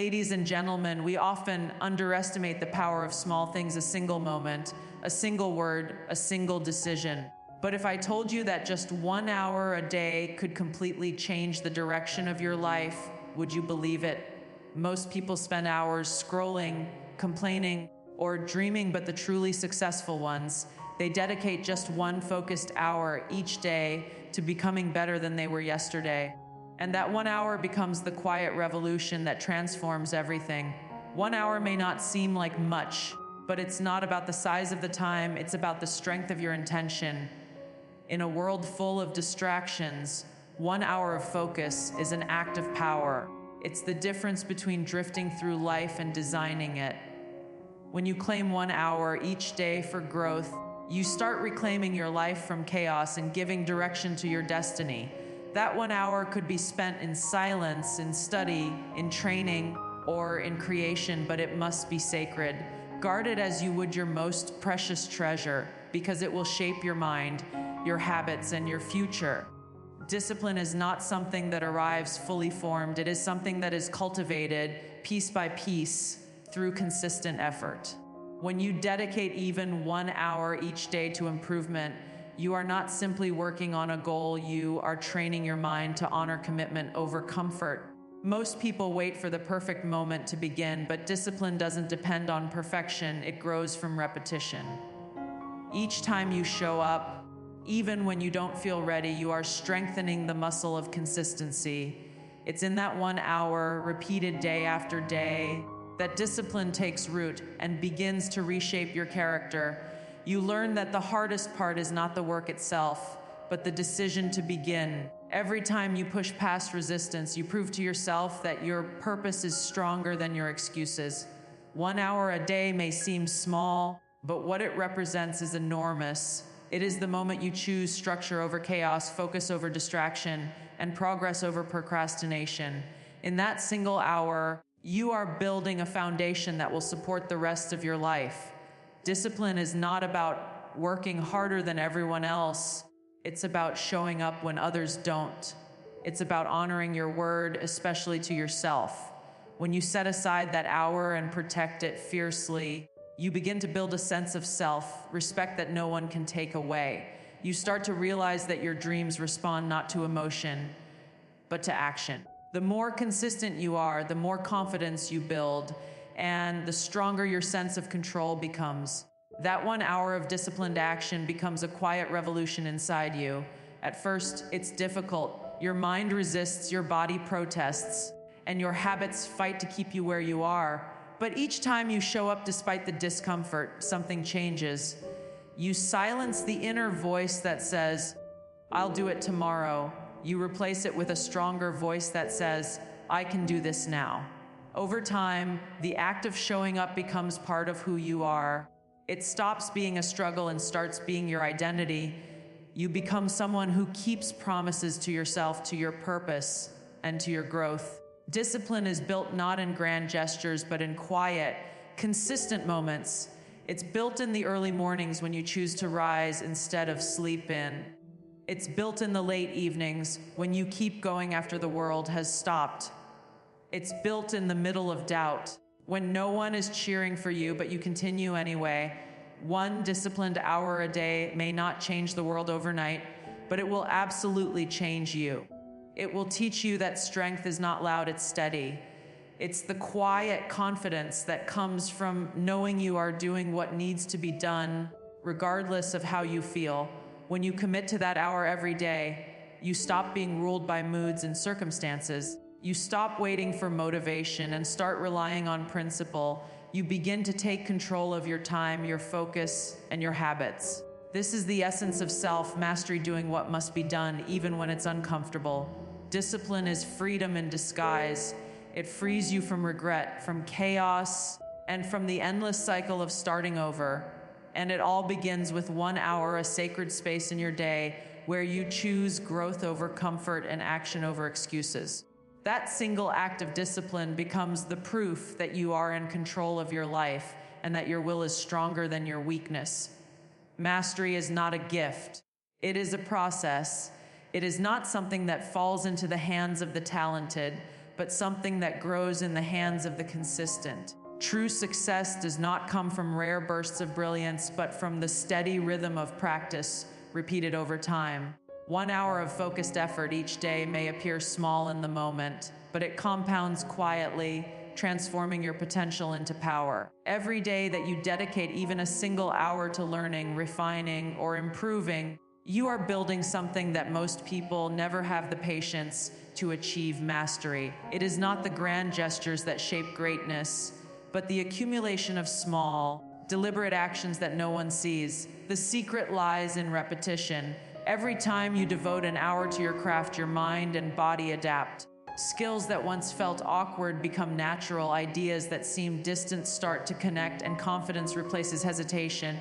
Ladies and gentlemen, we often underestimate the power of small things, a single moment, a single word, a single decision. But if I told you that just 1 hour a day could completely change the direction of your life, would you believe it? Most people spend hours scrolling, complaining, or dreaming, but the truly successful ones, they dedicate just one focused hour each day to becoming better than they were yesterday. And that 1 hour becomes the quiet revolution that transforms everything. 1 hour may not seem like much, but it's not about the size of the time, it's about the strength of your intention. In a world full of distractions, 1 hour of focus is an act of power. It's the difference between drifting through life and designing it. When you claim 1 hour each day for growth, you start reclaiming your life from chaos and giving direction to your destiny. That 1 hour could be spent in silence, in study, in training, or in creation, but it must be sacred. Guard it as you would your most precious treasure, because it will shape your mind, your habits, and your future. Discipline is not something that arrives fully formed. It is something that is cultivated piece by piece through consistent effort. When you dedicate even 1 hour each day to improvement, you are not simply working on a goal, you are training your mind to honor commitment over comfort. Most people wait for the perfect moment to begin, but discipline doesn't depend on perfection, it grows from repetition. Each time you show up, even when you don't feel ready, you are strengthening the muscle of consistency. It's in that 1 hour, repeated day after day, that discipline takes root and begins to reshape your character. You learn that the hardest part is not the work itself, but the decision to begin. Every time you push past resistance, you prove to yourself that your purpose is stronger than your excuses. 1 hour a day may seem small, but what it represents is enormous. It is the moment you choose structure over chaos, focus over distraction, and progress over procrastination. In that single hour, you are building a foundation that will support the rest of your life. Discipline is not about working harder than everyone else. It's about showing up when others don't. It's about honoring your word, especially to yourself. When you set aside that hour and protect it fiercely, you begin to build a sense of self, respect that no one can take away. You start to realize that your dreams respond not to emotion, but to action. The more consistent you are, the more confidence you build, and the stronger your sense of control becomes. That 1 hour of disciplined action becomes a quiet revolution inside you. At first, it's difficult. Your mind resists, your body protests, and your habits fight to keep you where you are. But each time you show up despite the discomfort, something changes. You silence the inner voice that says, "I'll do it tomorrow." You replace it with a stronger voice that says, "I can do this now." Over time, the act of showing up becomes part of who you are. It stops being a struggle and starts being your identity. You become someone who keeps promises to yourself, to your purpose, and to your growth. Discipline is built not in grand gestures, but in quiet, consistent moments. It's built in the early mornings when you choose to rise instead of sleep in. It's built in the late evenings when you keep going after the world has stopped. It's built in the middle of doubt, when no one is cheering for you, but you continue anyway. One disciplined hour a day may not change the world overnight, but it will absolutely change you. It will teach you that strength is not loud, it's steady. It's the quiet confidence that comes from knowing you are doing what needs to be done, regardless of how you feel. When you commit to that hour every day, you stop being ruled by moods and circumstances. You stop waiting for motivation and start relying on principle. You begin to take control of your time, your focus, and your habits. This is the essence of self-mastery, doing what must be done, even when it's uncomfortable. Discipline is freedom in disguise. It frees you from regret, from chaos, and from the endless cycle of starting over. And it all begins with 1 hour, a sacred space in your day, where you choose growth over comfort and action over excuses. That single act of discipline becomes the proof that you are in control of your life and that your will is stronger than your weakness. Mastery is not a gift. It is a process. It is not something that falls into the hands of the talented, but something that grows in the hands of the consistent. True success does not come from rare bursts of brilliance, but from the steady rhythm of practice repeated over time. 1 hour of focused effort each day may appear small in the moment, but it compounds quietly, transforming your potential into power. Every day that you dedicate even a single hour to learning, refining, or improving, you are building something that most people never have the patience to achieve: mastery. It is not the grand gestures that shape greatness, but the accumulation of small, deliberate actions that no one sees. The secret lies in repetition. Every time you devote an hour to your craft, your mind and body adapt. Skills that once felt awkward become natural, ideas that seemed distant start to connect, and confidence replaces hesitation.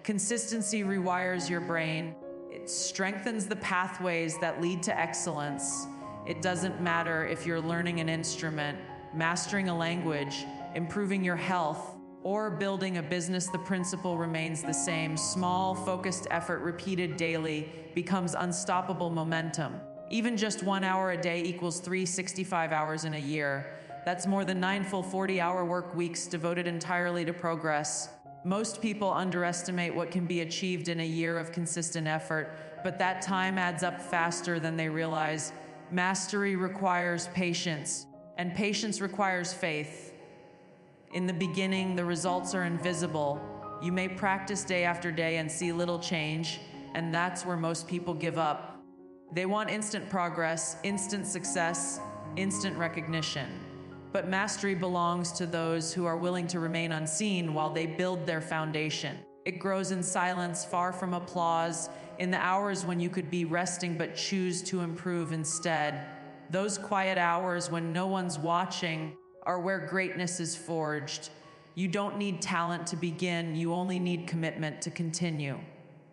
Consistency rewires your brain. It strengthens the pathways that lead to excellence. It doesn't matter if you're learning an instrument, mastering a language, improving your health, or building a business, the principle remains the same. Small, focused effort repeated daily becomes unstoppable momentum. Even just 1 hour a day equals 365 hours in a year. That's more than 9 full 40-hour work weeks devoted entirely to progress. Most people underestimate what can be achieved in a year of consistent effort, but that time adds up faster than they realize. Mastery requires patience, and patience requires faith. In the beginning, the results are invisible. You may practice day after day and see little change, and that's where most people give up. They want instant progress, instant success, instant recognition. But mastery belongs to those who are willing to remain unseen while they build their foundation. It grows in silence, far from applause, in the hours when you could be resting but choose to improve instead. Those quiet hours when no one's watching are where greatness is forged. You don't need talent to begin, you only need commitment to continue.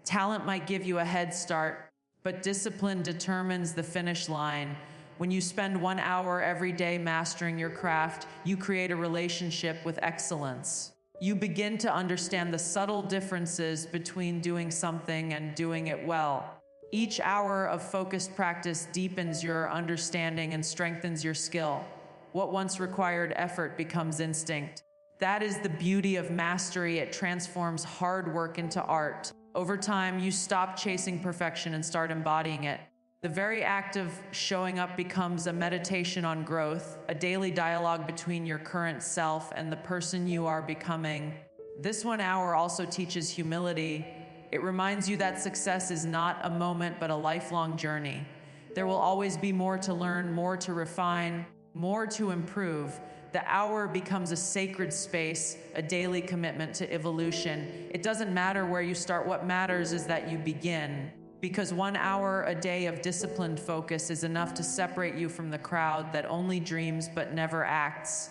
Talent might give you a head start, but discipline determines the finish line. When you spend 1 hour every day mastering your craft, you create a relationship with excellence. You begin to understand the subtle differences between doing something and doing it well. Each hour of focused practice deepens your understanding and strengthens your skill. What once required effort becomes instinct. That is the beauty of mastery. It transforms hard work into art. Over time, you stop chasing perfection and start embodying it. The very act of showing up becomes a meditation on growth, a daily dialogue between your current self and the person you are becoming. This 1 hour also teaches humility. It reminds you that success is not a moment but a lifelong journey. There will always be more to learn, more to refine, more to improve. The hour becomes a sacred space, a daily commitment to evolution. It doesn't matter where you start, what matters is that you begin. Because 1 hour a day of disciplined focus is enough to separate you from the crowd that only dreams but never acts.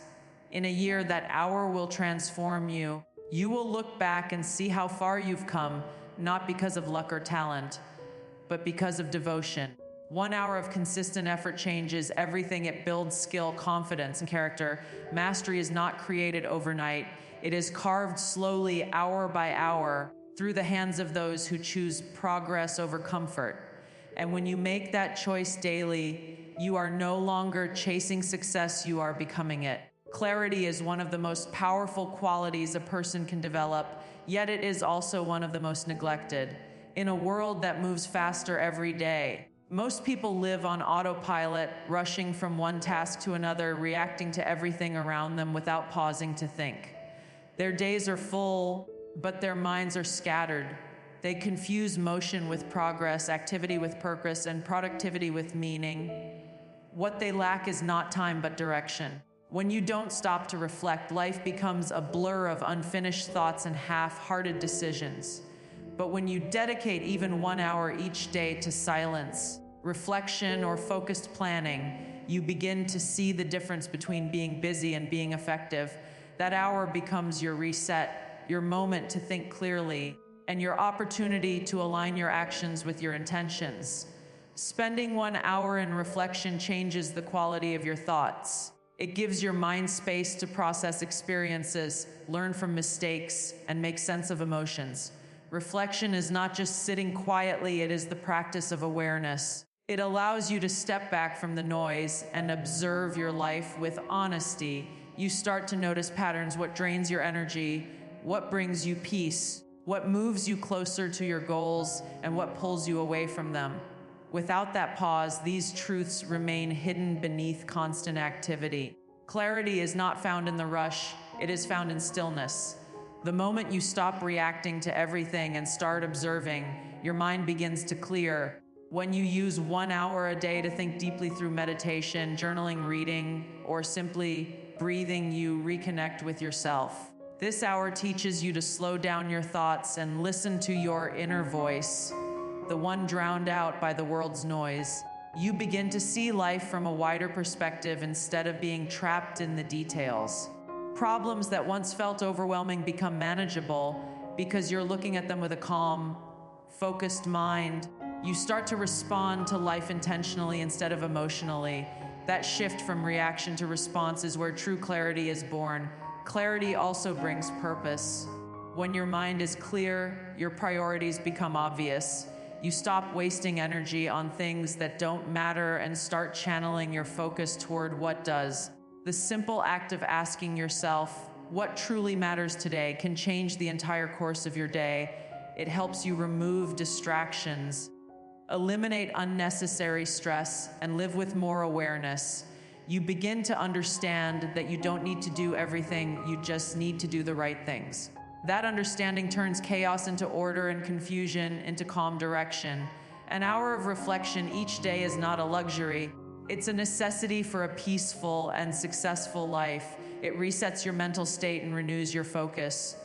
In a year, that hour will transform you. You will look back and see how far you've come, not because of luck or talent, but because of devotion. 1 hour of consistent effort changes everything. It builds skill, confidence, and character. Mastery is not created overnight. It is carved slowly, hour by hour, through the hands of those who choose progress over comfort. And when you make that choice daily, you are no longer chasing success, you are becoming it. Clarity is one of the most powerful qualities a person can develop, yet it is also one of the most neglected. In a world that moves faster every day, most people live on autopilot, rushing from one task to another, reacting to everything around them without pausing to think. Their days are full, but their minds are scattered. They confuse motion with progress, activity with purpose, and productivity with meaning. What they lack is not time, but direction. When you don't stop to reflect, life becomes a blur of unfinished thoughts and half-hearted decisions. But when you dedicate even 1 hour each day to silence, reflection, or focused planning, you begin to see the difference between being busy and being effective. That hour becomes your reset, your moment to think clearly, and your opportunity to align your actions with your intentions. Spending 1 hour in reflection changes the quality of your thoughts. It gives your mind space to process experiences, learn from mistakes, and make sense of emotions. Reflection is not just sitting quietly, it is the practice of awareness. It allows you to step back from the noise and observe your life with honesty. You start to notice patterns: what drains your energy, what brings you peace, what moves you closer to your goals, and what pulls you away from them. Without that pause, these truths remain hidden beneath constant activity. Clarity is not found in the rush, it is found in stillness. The moment you stop reacting to everything and start observing, your mind begins to clear. When you use 1 hour a day to think deeply through meditation, journaling, reading, or simply breathing, you reconnect with yourself. This hour teaches you to slow down your thoughts and listen to your inner voice, the one drowned out by the world's noise. You begin to see life from a wider perspective instead of being trapped in the details. Problems that once felt overwhelming become manageable because you're looking at them with a calm, focused mind. You start to respond to life intentionally instead of emotionally. That shift from reaction to response is where true clarity is born. Clarity also brings purpose. When your mind is clear, your priorities become obvious. You stop wasting energy on things that don't matter and start channeling your focus toward what does. The simple act of asking yourself, what truly matters today, can change the entire course of your day. It helps you remove distractions, eliminate unnecessary stress, and live with more awareness. You begin to understand that you don't need to do everything, you just need to do the right things. That understanding turns chaos into order and confusion into calm direction. An hour of reflection each day is not a luxury. It's a necessity for a peaceful and successful life. It resets your mental state and renews your focus.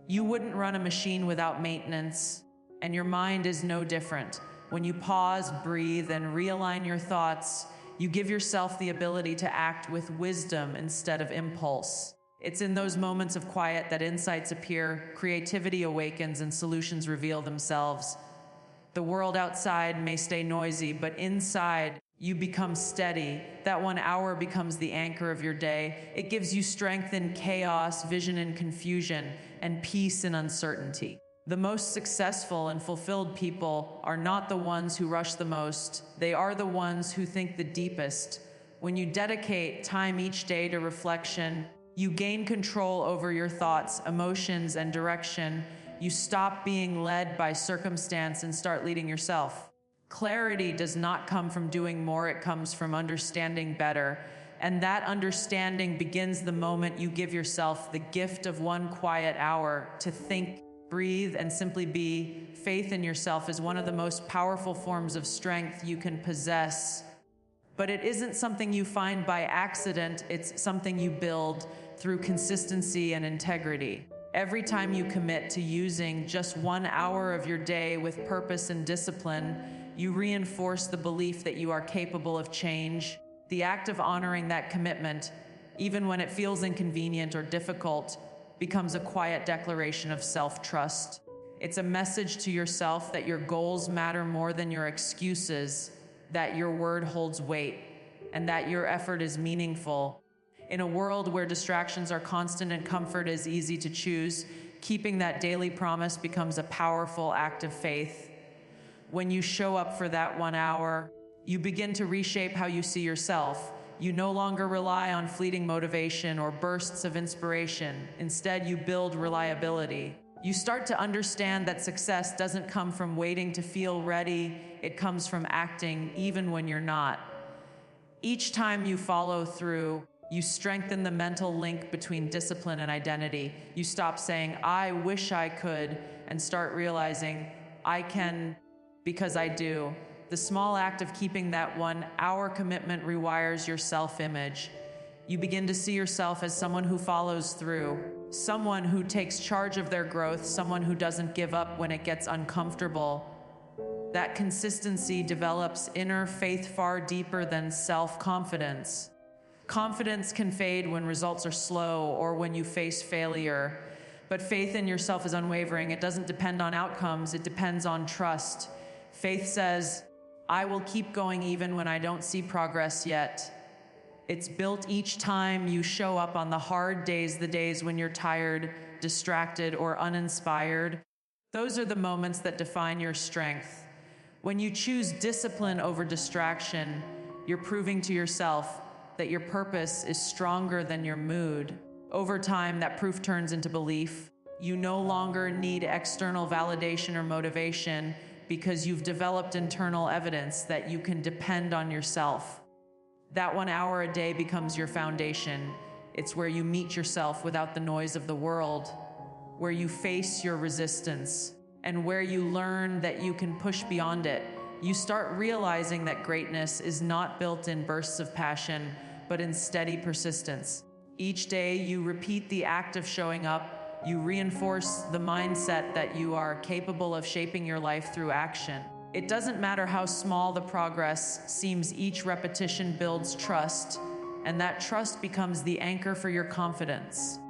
You wouldn't run a machine without maintenance, and your mind is no different. When you pause, breathe, and realign your thoughts, you give yourself the ability to act with wisdom instead of impulse. It's in those moments of quiet that insights appear, creativity awakens, and solutions reveal themselves. The world outside may stay noisy, but inside, you become steady. That 1 hour becomes the anchor of your day. It gives you strength in chaos, vision in confusion, and peace in uncertainty. The most successful and fulfilled people are not the ones who rush the most. They are the ones who think the deepest. When you dedicate time each day to reflection, you gain control over your thoughts, emotions, and direction. You stop being led by circumstance and start leading yourself. Clarity does not come from doing more, it comes from understanding better. And that understanding begins the moment you give yourself the gift of 1 quiet hour to think, breathe, and simply be. Faith in yourself is one of the most powerful forms of strength you can possess. But it isn't something you find by accident, it's something you build through consistency and integrity. Every time you commit to using just 1 hour of your day with purpose and discipline, you reinforce the belief that you are capable of change. The act of honoring that commitment, even when it feels inconvenient or difficult, becomes a quiet declaration of self-trust. It's a message to yourself that your goals matter more than your excuses, that your word holds weight, and that your effort is meaningful. In a world where distractions are constant and comfort is easy to choose, keeping that daily promise becomes a powerful act of faith. When you show up for that 1 hour, you begin to reshape how you see yourself. You no longer rely on fleeting motivation or bursts of inspiration. Instead, you build reliability. You start to understand that success doesn't come from waiting to feel ready, it comes from acting even when you're not. Each time you follow through, you strengthen the mental link between discipline and identity. You stop saying, I wish I could, and start realizing, I can because I do. The small act of keeping that 1 hour commitment rewires your self-image. You begin to see yourself as someone who follows through, someone who takes charge of their growth, someone who doesn't give up when it gets uncomfortable. That consistency develops inner faith far deeper than self-confidence. Confidence can fade when results are slow or when you face failure, but faith in yourself is unwavering. It doesn't depend on outcomes, it depends on trust. Faith says, I will keep going even when I don't see progress yet. It's built each time you show up on the hard days, the days when you're tired, distracted, or uninspired. Those are the moments that define your strength. When you choose discipline over distraction, you're proving to yourself that your purpose is stronger than your mood. Over time, that proof turns into belief. You no longer need external validation or motivation because you've developed internal evidence that you can depend on yourself. That 1 hour a day becomes your foundation. It's where you meet yourself without the noise of the world, where you face your resistance, and where you learn that you can push beyond it. You start realizing that greatness is not built in bursts of passion, but in steady persistence. Each day you repeat the act of showing up, you reinforce the mindset that you are capable of shaping your life through action. It doesn't matter how small the progress seems, each repetition builds trust, and that trust becomes the anchor for your confidence.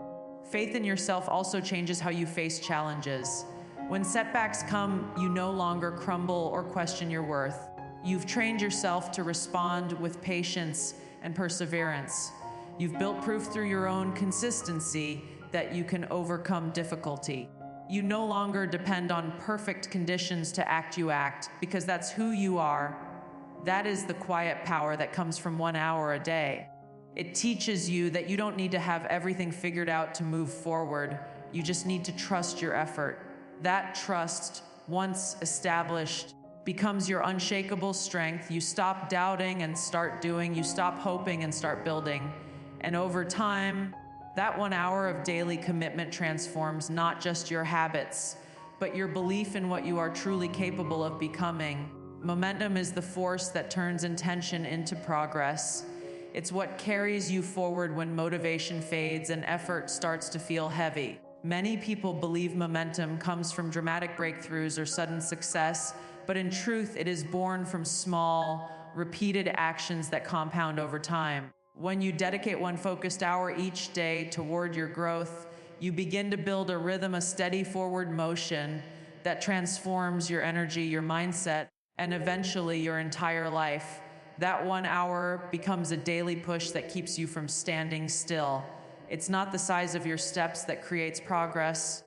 Faith in yourself also changes how you face challenges. When setbacks come, you no longer crumble or question your worth. You've trained yourself to respond with patience and perseverance. You've built proof through your own consistency that you can overcome difficulty. You no longer depend on perfect conditions to act, you act, because that's who you are. That is the quiet power that comes from 1 hour a day. It teaches you that you don't need to have everything figured out to move forward. You just need to trust your effort. That trust, once established, becomes your unshakable strength. You stop doubting and start doing. You stop hoping and start building. And over time, that 1 hour of daily commitment transforms not just your habits, but your belief in what you are truly capable of becoming. Momentum is the force that turns intention into progress. It's what carries you forward when motivation fades and effort starts to feel heavy. Many people believe momentum comes from dramatic breakthroughs or sudden success, but in truth, it is born from small, repeated actions that compound over time. When you dedicate one focused hour each day toward your growth, you begin to build a rhythm, a steady forward motion that transforms your energy, your mindset, and eventually your entire life. That 1 hour becomes a daily push that keeps you from standing still. It's not the size of your steps that creates progress,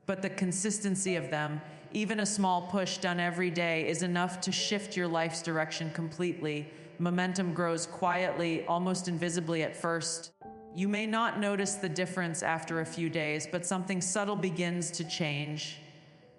but the consistency of them. Even a small push done every day is enough to shift your life's direction completely. Momentum grows quietly, almost invisibly at first. You may not notice the difference after a few days, but something subtle begins to change.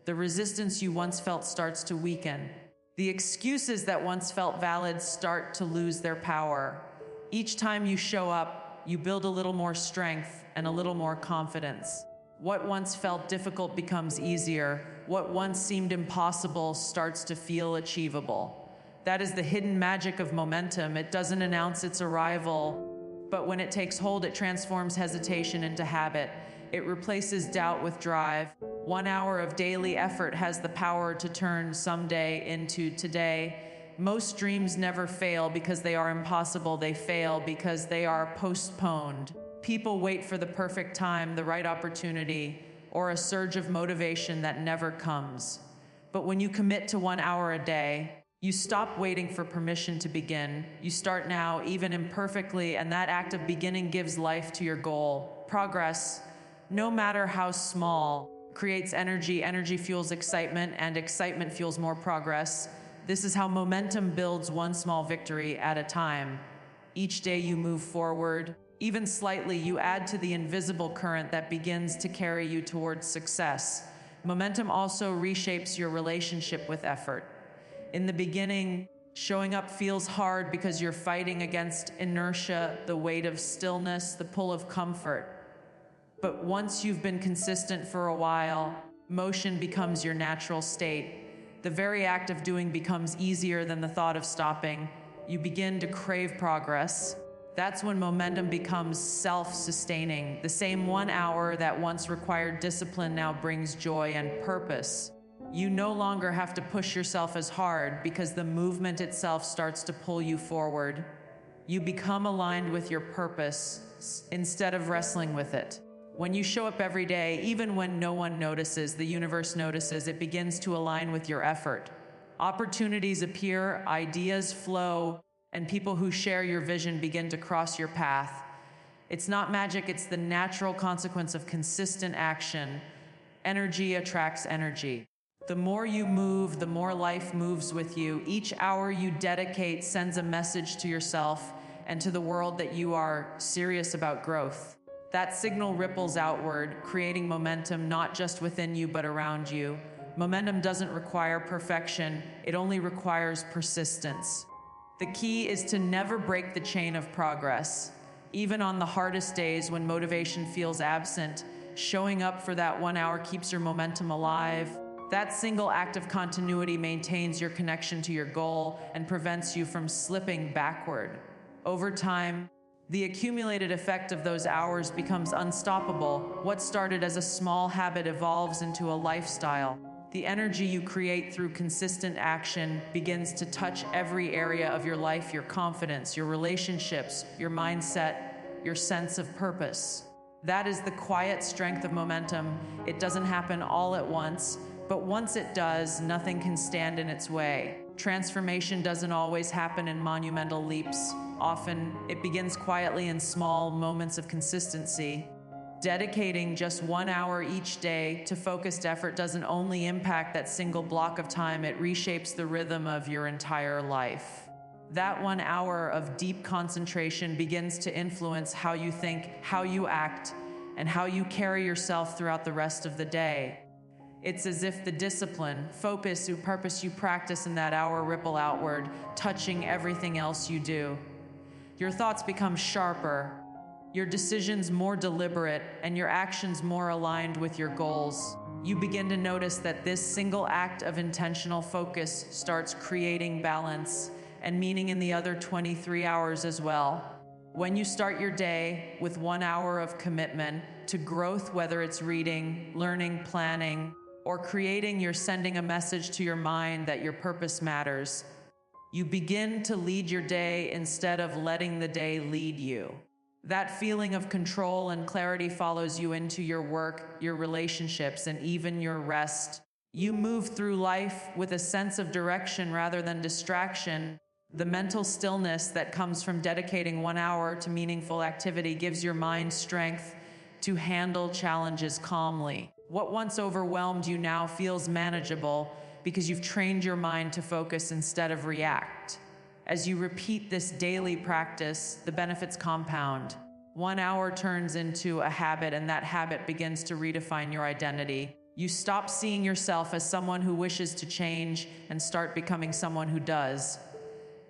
The resistance you once felt starts to weaken. The excuses that once felt valid start to lose their power. Each time you show up, you build a little more strength and a little more confidence. What once felt difficult becomes easier. What once seemed impossible starts to feel achievable. That is the hidden magic of momentum. It doesn't announce its arrival, but when it takes hold, it transforms hesitation into habit. It replaces doubt with drive. 1 hour of daily effort has the power to turn someday into today. Most dreams never fail because they are impossible. They fail because they are postponed. People wait for the perfect time, the right opportunity, or a surge of motivation that never comes. But when you commit to 1 hour a day, you stop waiting for permission to begin. You start now, even imperfectly, and that act of beginning gives life to your goal. Progress, no matter how small, creates energy. Energy fuels excitement, and excitement fuels more progress. This is how momentum builds, one small victory at a time. Each day you move forward, even slightly, you add to the invisible current that begins to carry you towards success. Momentum also reshapes your relationship with effort. In the beginning, showing up feels hard because you're fighting against inertia, the weight of stillness, the pull of comfort. But once you've been consistent for a while, motion becomes your natural state. The very act of doing becomes easier than the thought of stopping. You begin to crave progress. That's when momentum becomes self-sustaining. The same 1 hour that once required discipline now brings joy and purpose. You no longer have to push yourself as hard because the movement itself starts to pull you forward. You become aligned with your purpose instead of wrestling with it. When you show up every day, even when no one notices, the universe notices. It begins to align with your effort. Opportunities appear, ideas flow, and people who share your vision begin to cross your path. It's not magic, it's the natural consequence of consistent action. Energy attracts energy. The more you move, the more life moves with you. Each hour you dedicate sends a message to yourself and to the world that you are serious about growth. That signal ripples outward, creating momentum not just within you but around you. Momentum doesn't require perfection, it only requires persistence. The key is to never break the chain of progress. Even on the hardest days when motivation feels absent, showing up for that 1 hour keeps your momentum alive. That single act of continuity maintains your connection to your goal and prevents you from slipping backward. Over time, the accumulated effect of those hours becomes unstoppable. What started as a small habit evolves into a lifestyle. The energy you create through consistent action begins to touch every area of your life: your confidence, your relationships, your mindset, your sense of purpose. That is the quiet strength of momentum. It doesn't happen all at once, but once it does, nothing can stand in its way. Transformation doesn't always happen in monumental leaps. Often, it begins quietly in small moments of consistency. Dedicating just 1 hour each day to focused effort doesn't only impact that single block of time, it reshapes the rhythm of your entire life. That 1 hour of deep concentration begins to influence how you think, how you act, and how you carry yourself throughout the rest of the day. It's as if the discipline, focus, and purpose you practice in that hour ripple outward, touching everything else you do. Your thoughts become sharper, your decisions more deliberate, and your actions more aligned with your goals. You begin to notice that this single act of intentional focus starts creating balance and meaning in the other 23 hours as well. When you start your day with 1 hour of commitment to growth, whether it's reading, learning, planning, or creating, you're sending a message to your mind that your purpose matters. You begin to lead your day instead of letting the day lead you. That feeling of control and clarity follows you into your work, your relationships, and even your rest. You move through life with a sense of direction rather than distraction. The mental stillness that comes from dedicating 1 hour to meaningful activity gives your mind strength to handle challenges calmly. What once overwhelmed you now feels manageable because you've trained your mind to focus instead of react. As you repeat this daily practice, the benefits compound. 1 hour turns into a habit, and that habit begins to redefine your identity. You stop seeing yourself as someone who wishes to change and start becoming someone who does.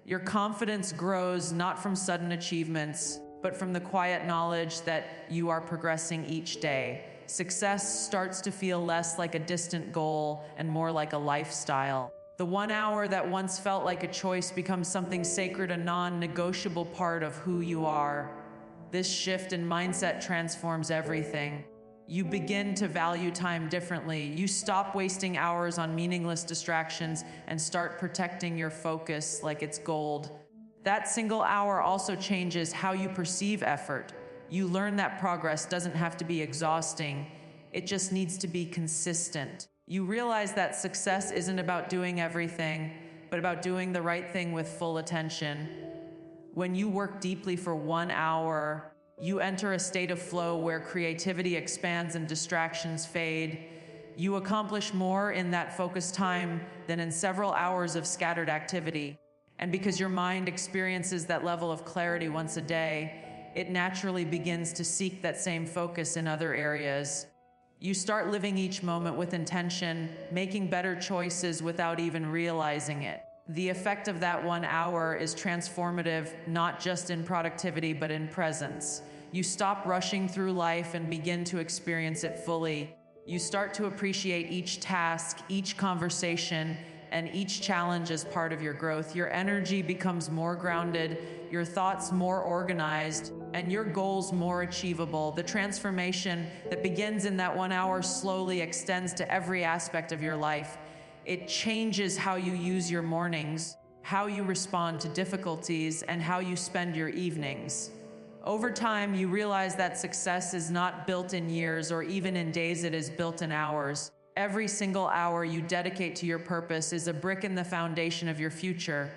Your confidence grows not from sudden achievements, but from the quiet knowledge that you are progressing each day. Success starts to feel less like a distant goal and more like a lifestyle. The 1 hour that once felt like a choice becomes something sacred, a non-negotiable part of who you are. This shift in mindset transforms everything. You begin to value time differently. You stop wasting hours on meaningless distractions and start protecting your focus like it's gold. That single hour also changes how you perceive effort. You learn that progress doesn't have to be exhausting. It just needs to be consistent. You realize that success isn't about doing everything, but about doing the right thing with full attention. When you work deeply for 1 hour, you enter a state of flow where creativity expands and distractions fade. You accomplish more in that focused time than in several hours of scattered activity. And because your mind experiences that level of clarity once a day, it naturally begins to seek that same focus in other areas. You start living each moment with intention, making better choices without even realizing it. The effect of that 1 hour is transformative, not just in productivity, but in presence. You stop rushing through life and begin to experience it fully. You start to appreciate each task, each conversation, and each challenge as part of your growth. Your energy becomes more grounded, your thoughts more organized, and your goals more achievable. The transformation that begins in that 1 hour slowly extends to every aspect of your life. It changes how you use your mornings, how you respond to difficulties, and how you spend your evenings. Over time, you realize that success is not built in years or even in days, it is built in hours. Every single hour you dedicate to your purpose is a brick in the foundation of your future.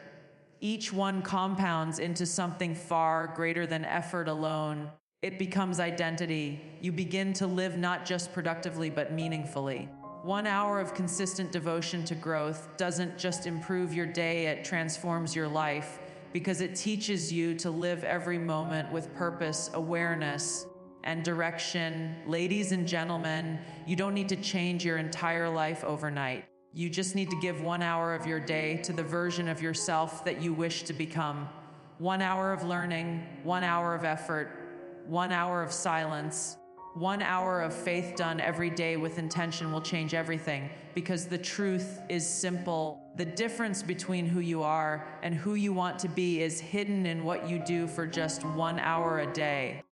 Each one compounds into something far greater than effort alone. It becomes identity. You begin to live not just productively, but meaningfully. 1 hour of consistent devotion to growth doesn't just improve your day, it transforms your life because it teaches you to live every moment with purpose, awareness, and direction. Ladies and gentlemen, you don't need to change your entire life overnight. You just need to give 1 hour of your day to the version of yourself that you wish to become. 1 hour of learning, 1 hour of effort, 1 hour of silence, 1 hour of faith done every day with intention will change everything, because the truth is simple. The difference between who you are and who you want to be is hidden in what you do for just 1 hour a day.